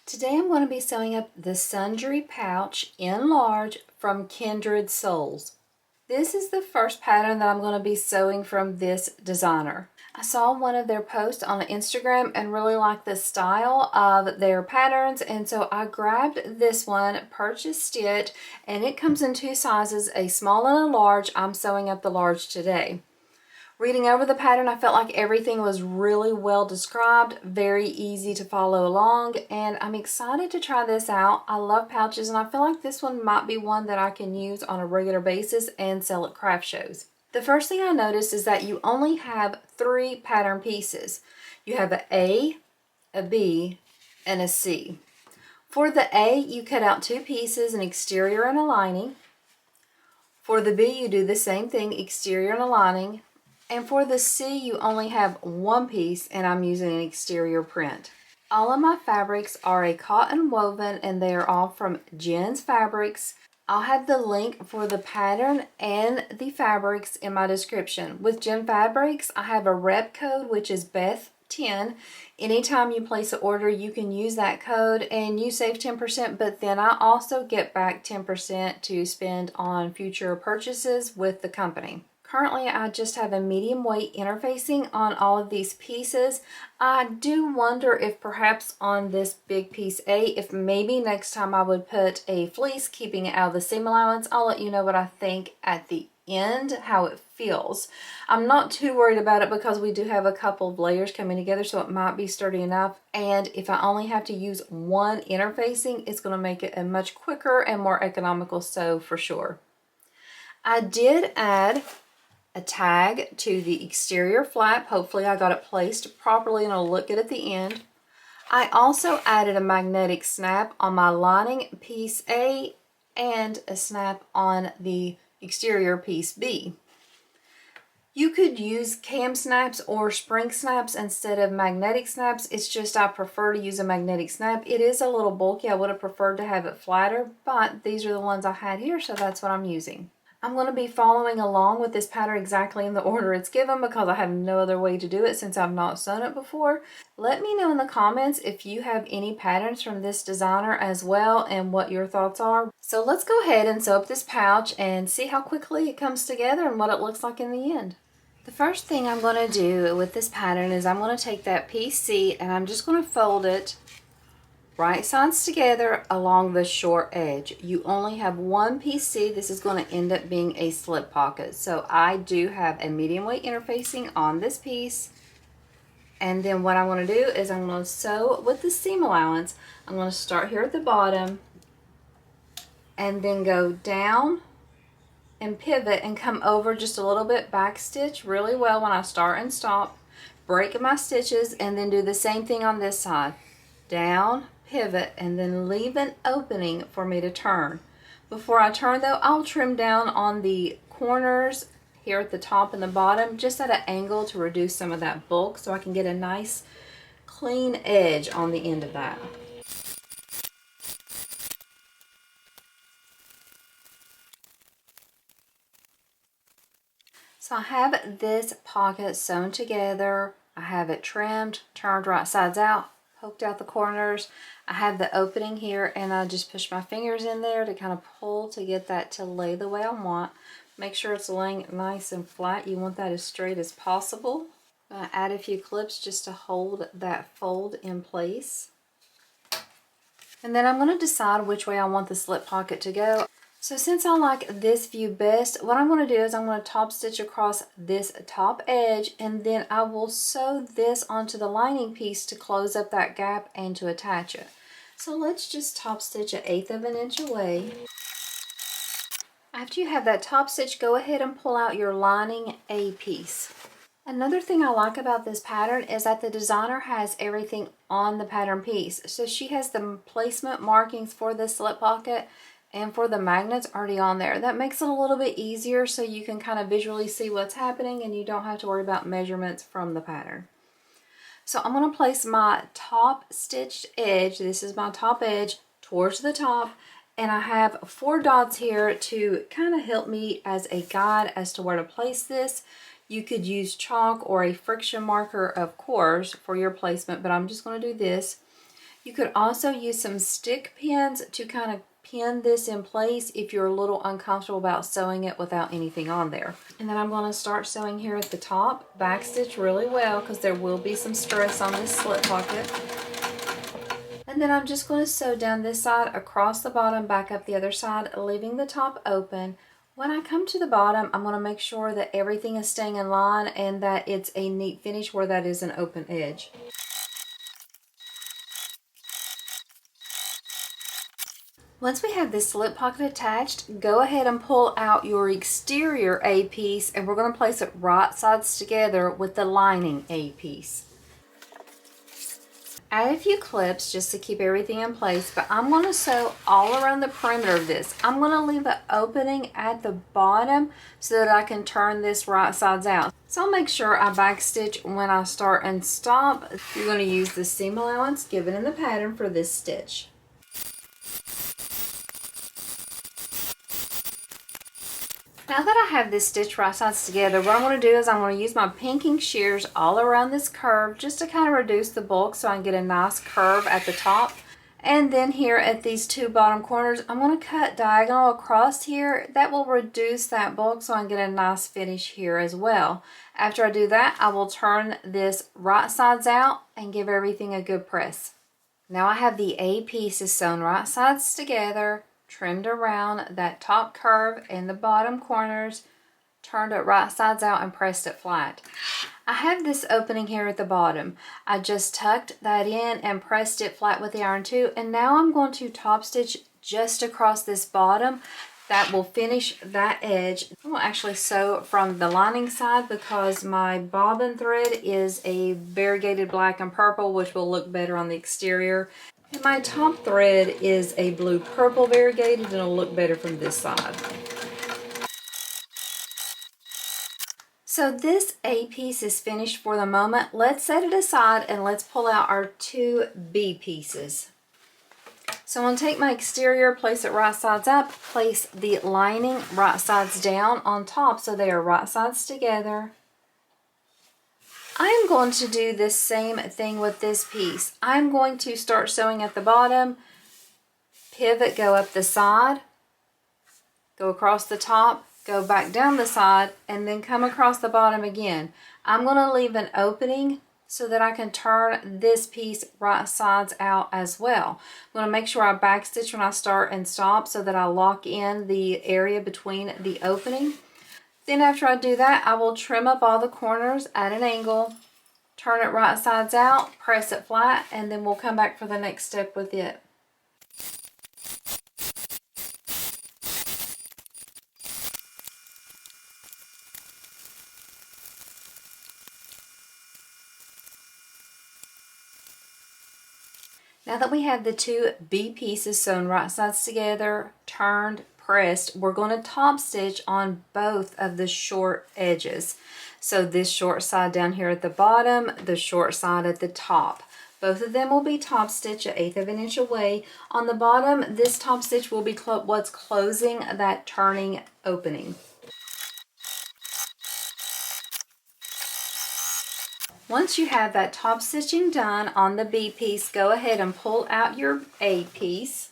Today I'm going to be sewing up the Sundry pouch in large from Kindred Sewls. This is the first pattern that I'm going to be sewing from this designer. I saw one of their posts on Instagram and really liked the style of their patterns, and so I grabbed this one, purchased it, and it comes in two sizes, a small and a large. I'm sewing up the large today. Reading over the pattern, I felt like everything was really well described, very easy to follow along, and I'm excited to try this out. I love pouches, and I feel like this one might be one that I can use on a regular basis and sell at craft shows. The first thing I noticed is that you only have 3 pattern pieces. You have an A, a B, and a C. For the A, you cut out 2 pieces, an exterior and a lining. For the B, you do the same thing, exterior and a lining. And for the C, you only have 1 piece, and I'm using an exterior print. All of my fabrics are a cotton woven, and they are all from Jen's Fabrics. I'll have the link for the pattern and the fabrics in my description. With Jen Fabrics, I have a rep code, which is Beth10. Anytime you place an order, you can use that code and you save 10%, but then I also get back 10% to spend on future purchases with the company. Currently, I just have a medium weight interfacing on all of these pieces. I do wonder if perhaps on this big piece A, if maybe next time I would put a fleece, keeping it out of the seam allowance. I'll let you know what I think at the end, how it feels. I'm not too worried about it because we do have a couple of layers coming together, so it might be sturdy enough. And if I only have to use one interfacing, it's going to make it a much quicker and more economical sew for sure. I did add a tag to the exterior flap. Hopefully I got it placed properly and it'll look good at the end. I also added a magnetic snap on my lining piece A and a snap on the exterior piece B. You could use cam snaps or spring snaps instead of magnetic snaps. It's just I prefer to use a magnetic snap. It is a little bulky. I would have preferred to have it flatter, but these are the ones I had here, so that's what I'm using. I'm going to be following along with this pattern exactly in the order it's given because I have no other way to do it since I've not sewn it before. Let me know in the comments if you have any patterns from this designer as well and what your thoughts are. So let's go ahead and sew up this pouch and see how quickly it comes together and what it looks like in the end. The first thing I'm going to do with this pattern is I'm going to take that piece C and I'm just going to fold it right sides together along the short edge. You only have 1 piece C. This is going to end up being a slip pocket. So I do have a medium weight interfacing on this piece. And then what I'm going to do is I'm going to sew with the seam allowance. I'm going to start here at the bottom and then go down and pivot and come over just a little bit, back stitch really well when I start and stop, break my stitches, and then do the same thing on this side. Down, pivot, and then leave an opening for me to turn. Before I turn though, I'll trim down on the corners here at the top and the bottom just at an angle to reduce some of that bulk so I can get a nice clean edge on the end of that. So I have this pocket sewn together. I have it trimmed, turned right sides out, poked out the corners. I have the opening here and I just push my fingers in there to kind of pull to get that to lay the way I want. Make sure it's laying nice and flat. You want that as straight as possible. I'm going to add a few clips just to hold that fold in place. And then I'm going to decide which way I want the slip pocket to go. So since I like this view best, what I'm going to do is I'm going to top stitch across this top edge and then I will sew this onto the lining piece to close up that gap and to attach it. So let's just top stitch 1/8 of an inch away. After you have that top stitch, go ahead and pull out your lining A piece. Another thing I like about this pattern is that the designer has everything on the pattern piece. So she has the placement markings for this slip pocket and for the magnets already on there. That makes it a little bit easier so you can kind of visually see what's happening and you don't have to worry about measurements from the pattern. So I'm going to place my top stitched edge, this is my top edge, towards the top, and I have 4 dots here to kind of help me as a guide as to where to place this. You could use chalk or a friction marker, of course, for your placement, but I'm just going to do this. You could also use some stick pins to kind of pin this in place if you're a little uncomfortable about sewing it without anything on there. And then I'm going to start sewing here at the top, backstitch really well because there will be some stress on this slip pocket. And then I'm just going to sew down this side across the bottom, back up the other side, leaving the top open. When I come to the bottom, I'm going to make sure that everything is staying in line and that it's a neat finish where that is an open edge. Once we have this slip pocket attached, go ahead and pull out your exterior A piece and we're going to place it right sides together with the lining A piece. Add a few clips just to keep everything in place, but I'm going to sew all around the perimeter of this. I'm going to leave an opening at the bottom so that I can turn this right sides out. So I'll make sure I backstitch when I start and stop. You're going to use the seam allowance given in the pattern for this stitch. Now that I have this stitch right sides together, what I'm going to do is I'm going to use my pinking shears all around this curve just to kind of reduce the bulk so I can get a nice curve at the top. And then here at these two bottom corners, I'm going to cut diagonal across here. That will reduce that bulk so I can get a nice finish here as well. After I do that, I will turn this right sides out and give everything a good press. Now I have the A pieces sewn right sides together, trimmed around that top curve and the bottom corners, turned it right sides out and pressed it flat. I have this opening here at the bottom. I just tucked that in and pressed it flat with the iron too, and now I'm going to top stitch just across this bottom. That will finish that edge. I'm going to actually sew from the lining side because my bobbin thread is a variegated black and purple, which will look better on the exterior. And my top thread is a blue-purple variegated, and it'll look better from this side. So this A piece is finished for the moment. Let's set it aside and let's pull out our two B pieces. So I'm going to take my exterior, place it right sides up, place the lining right sides down on top so they are right sides together. I'm going to do the same thing with this piece. I'm going to start sewing at the bottom, pivot, go up the side, go across the top, go back down the side, and then come across the bottom again. I'm going to leave an opening so that I can turn this piece right sides out as well. I'm going to make sure I backstitch when I start and stop so that I lock in the area between the opening. Then after I do that, I will trim up all the corners at an angle, turn it right sides out, press it flat, and then we'll come back for the next step with it. Now that we have the two B pieces sewn right sides together, turned, pressed, we're going to top stitch on both of the short edges. So this short side down here at the bottom, the short side at the top. Both of them will be top stitch 1/8 of an inch away. On the bottom, this top stitch will be what's closing that turning opening. Once you have that top stitching done on the B piece, go ahead and pull out your A piece.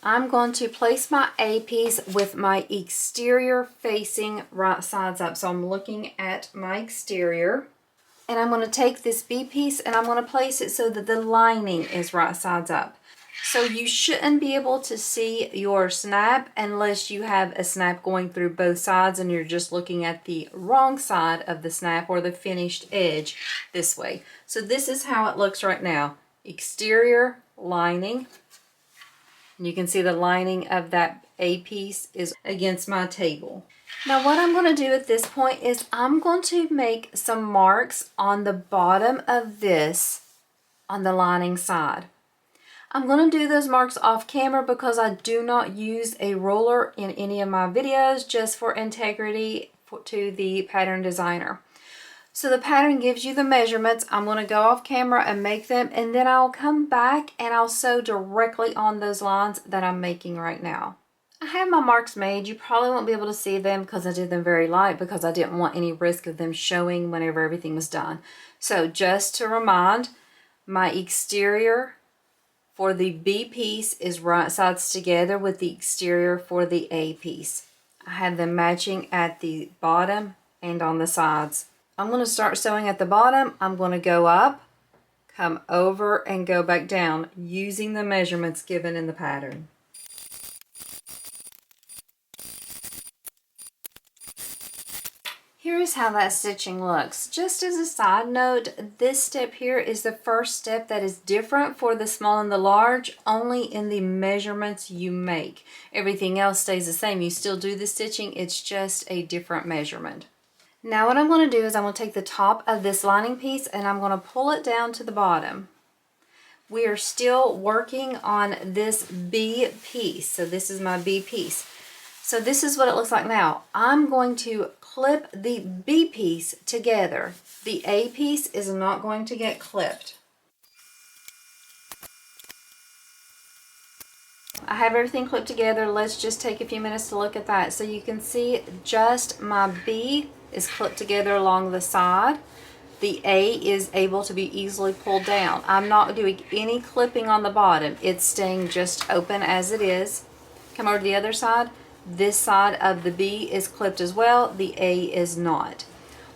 I'm going to place my A piece with my exterior facing right sides up. So I'm looking at my exterior. And I'm going to take this B piece and I'm going to place it so that the lining is right sides up. So you shouldn't be able to see your snap unless you have a snap going through both sides and you're just looking at the wrong side of the snap or the finished edge this way. So this is how it looks right now. Exterior, lining. You can see the lining of that A piece is against my table. Now what I'm going to do at this point is I'm going to make some marks on the bottom of this on the lining side. I'm going to do those marks off camera because I do not use a ruler in any of my videos, just for integrity to the pattern designer. So the pattern gives you the measurements. I'm going to go off camera and make them, and then I'll come back and I'll sew directly on those lines that I'm making right now. I have my marks made. You probably won't be able to see them because I did them very light because I didn't want any risk of them showing whenever everything was done. So just to remind, My exterior for the B piece is right sides together with the exterior for the A piece. I have them matching at the bottom and on the sides. I'm going to start sewing at the bottom. I'm going to go up, come over, and go back down using the measurements given in the pattern. Here is how that stitching looks. Just as a side note, this step here is the first step that is different for the small and the large, only in the measurements you make. Everything else stays the same. You still do the stitching, it's just a different measurement. Now what I'm going to do is I'm going to take the top of this lining piece and I'm going to pull it down to the bottom. We are still working on this B piece, so this is my B piece. So this is what it looks like now. I'm going to clip the B piece together. The A piece is not going to get clipped. I have everything clipped together. Let's just take a few minutes to look at that. So you can see just my B is clipped together along the side. The A is able to be easily pulled down. I'm not doing any clipping on the bottom. It's staying just open as it is. Come over to the other side. This side of the B is clipped as well. The A is not.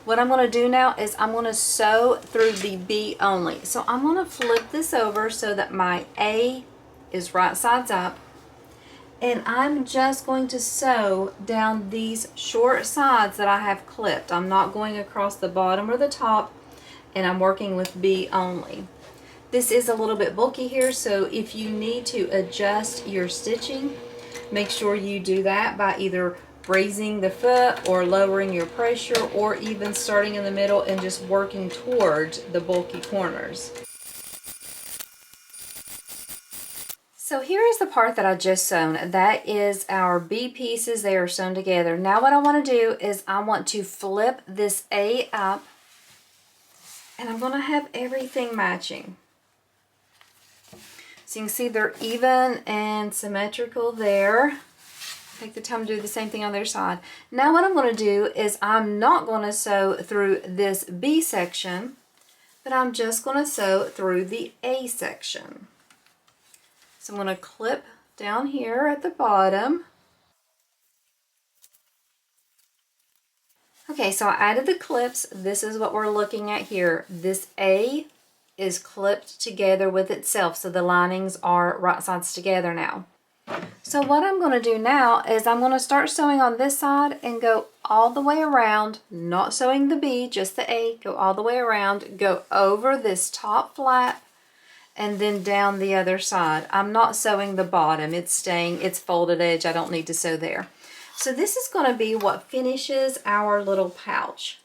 What I'm going to do now is I'm going to sew through the B only. So I'm going to flip this over so that my A is right sides up. And I'm just going to sew down these short sides that I have clipped. I'm not going across the bottom or the top, and I'm working with B only. This is a little bit bulky here, so if you need to adjust your stitching, make sure you do that by either raising the foot or lowering your pressure, or even starting in the middle and just working towards the bulky corners. So here is the part that I just sewn. That is our B pieces. They are sewn together. Now what I want to do is I want to flip this A up, and I'm going to have everything matching. So you can see they're even and symmetrical there. Take the time to do the same thing on their side. Now what I'm going to do is I'm not going to sew through this B section, but I'm just going to sew through the A section. So I'm going to clip down here at the bottom. Okay, so I added the clips. This is what we're looking at here. This A is clipped together with itself, so the linings are right sides together now. So what I'm going to do now is I'm going to start sewing on this side and go all the way around, not sewing the B, just the A, go all the way around, go over this top flap, and then down the other side. I'm not sewing the bottom, it's staying, it's folded edge, I don't need to sew there. So this is going to be what finishes our little pouch.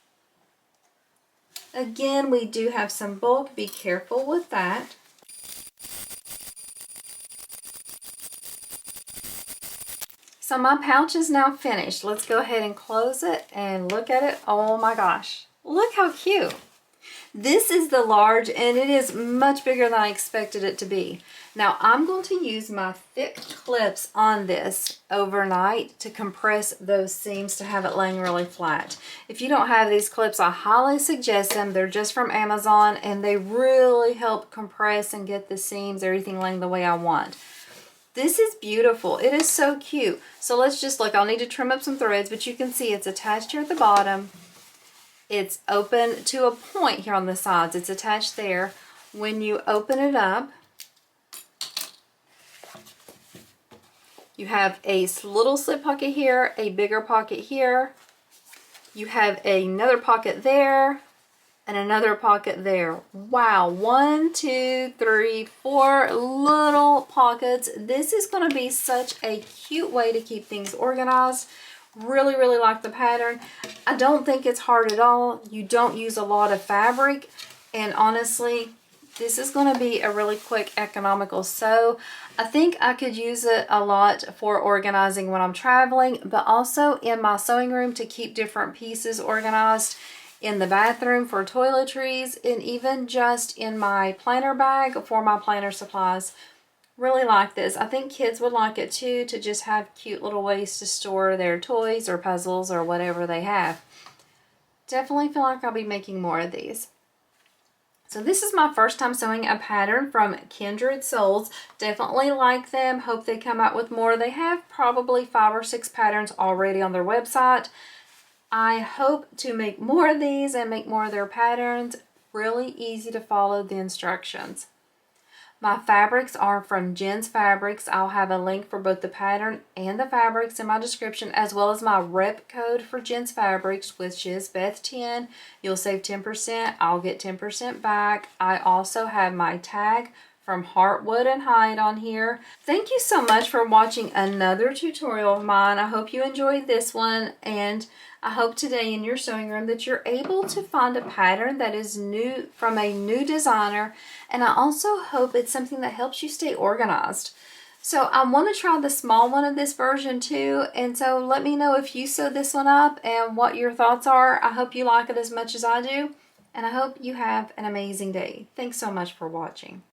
Again, we do have some bulk, be careful with that. So my pouch is now finished. Let's go ahead and close it and look at it. Oh my gosh, look how cute. This is the large, and it is much bigger than I expected it to be. Now I'm going to use my thick clips on this overnight to compress those seams to have it laying really flat. If you don't have these clips, I highly suggest them. They're just from Amazon, and they really help compress and get the seams, everything laying the way I want. This is beautiful. It is so cute. So let's just look. I'll need to trim up some threads, but you can see it's attached here at the bottom. It's open to a point here on the sides. It's attached there. When you open it up, you have a little slip pocket here, a bigger pocket here. You have another pocket there, and another pocket there. Wow, 1, 2, 3, 4 little pockets. This is going to be such a cute way to keep things organized. Really, really like the pattern. I don't think it's hard at all. You don't use a lot of fabric, and honestly, this is going to be a really quick, economical sew. I think I could use it a lot for organizing when I'm traveling, but also in my sewing room to keep different pieces organized, in the bathroom for toiletries, and even just in my planner bag for my planner supplies. Really like this. I think kids would like it too, to just have cute little ways to store their toys or puzzles or whatever they have. Definitely feel like I'll be making more of these. So this is my first time sewing a pattern from Kindred Sewls. Definitely like them. Hope they come out with more. They have probably 5 or 6 patterns already on their website. I hope to make more of these and make more of their patterns. Really easy to follow the instructions. My fabrics are from Jen's Fabrics. I'll have a link for both the pattern and the fabrics in my description, as well as my rep code for Jen's Fabrics, which is Beth10. You'll save 10%. I'll get 10% back. I also have my tag from Heartwood and Hyde on here. Thank you so much for watching another tutorial of mine. I hope you enjoyed this one, and I hope today in your sewing room that you're able to find a pattern that is new from a new designer, and I also hope it's something that helps you stay organized. So I want to try the small one of this version too, and so let me know if you sew this one up and what your thoughts are. I hope you like it as much as I do, and I hope you have an amazing day. Thanks so much for watching.